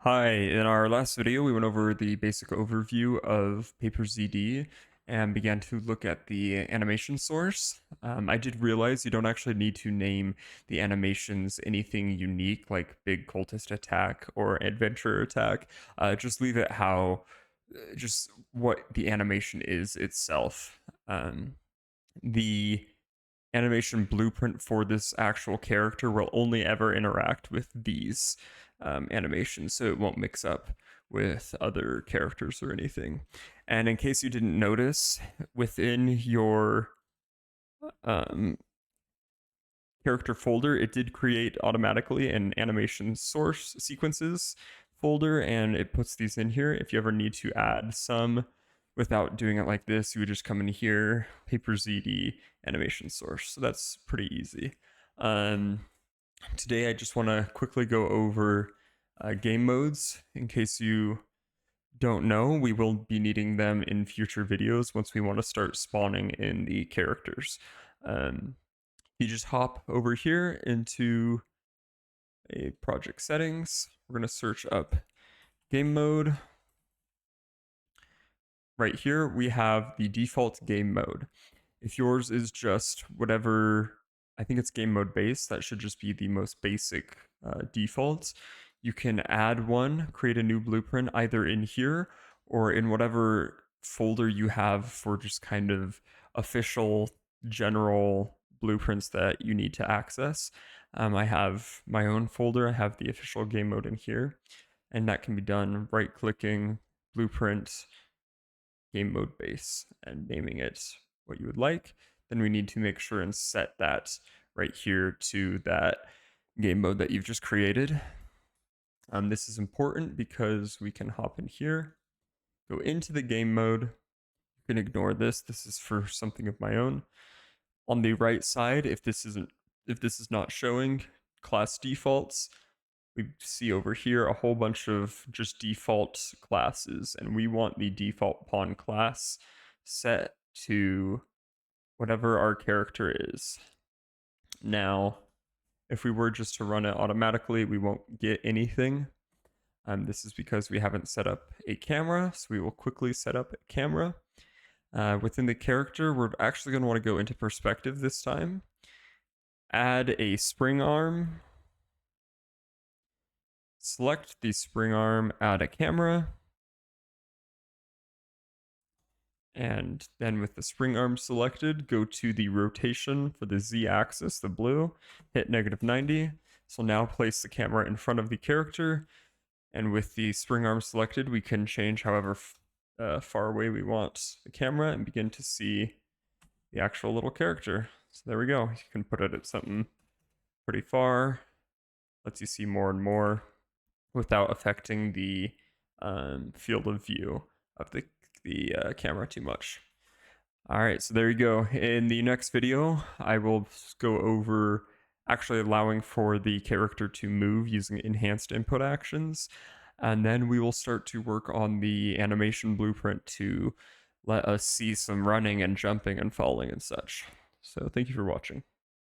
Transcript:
Hi, in our last video, we went over the basic overview of PaperZD and began to look at the animation source. I did realize you don't actually need to name the animations anything unique like Big Cultist Attack or Adventure Attack. Just leave it how, just what the animation is itself. The animation blueprint for this actual character will only ever interact with these animations, so it won't mix up with other characters or anything. And in case you didn't notice, within your um, character folder, it did create automatically an animation source sequences folder, and it puts these in here. If you ever need to add some without doing it like this, you would just come in here, PaperZD animation source. So that's pretty easy. Today I just want to quickly go over game modes. In case you don't know, we will be needing them in future videos once we want to start spawning in the characters. You just hop over here into a project settings. We're going to search up game mode. Right here, we have the default game mode. If yours is just whatever, I think it's game mode base, that should just be the most basic default. You can add one, create a new blueprint either in here or in whatever folder you have for just kind of official general blueprints that you need to access. I have my own folder. I have the official game mode in here, and that can be done right clicking blueprint game mode base and naming it what you would like. Then we need to make sure and set that right here to that game mode that you've just created. This is important because we can hop in here, go into the game mode. You can ignore this. This is for something of my own. On the right side, if this is not showing class defaults, we see over here a whole bunch of just default classes, and we want the default pawn class set to whatever our character is. Now, if we were just to run it automatically, we won't get anything. This is because we haven't set up a camera, so we will quickly set up a camera. Within the character, we're actually going to want to go into perspective this time. Add a spring arm. Select the spring arm, add a camera. And then with the spring arm selected, go to the rotation for the Z-axis, the blue, hit -90. So now place the camera in front of the character. And with the spring arm selected, we can change however far away we want the camera and begin to see the actual little character. So there we go. You can put it at something pretty far. Lets you see more and more without affecting the field of view of the camera too much. All right, so there you go. In the next video, I will go over actually allowing for the character to move using enhanced input actions. And then we will start to work on the animation blueprint to let us see some running and jumping and falling and such. So thank you for watching.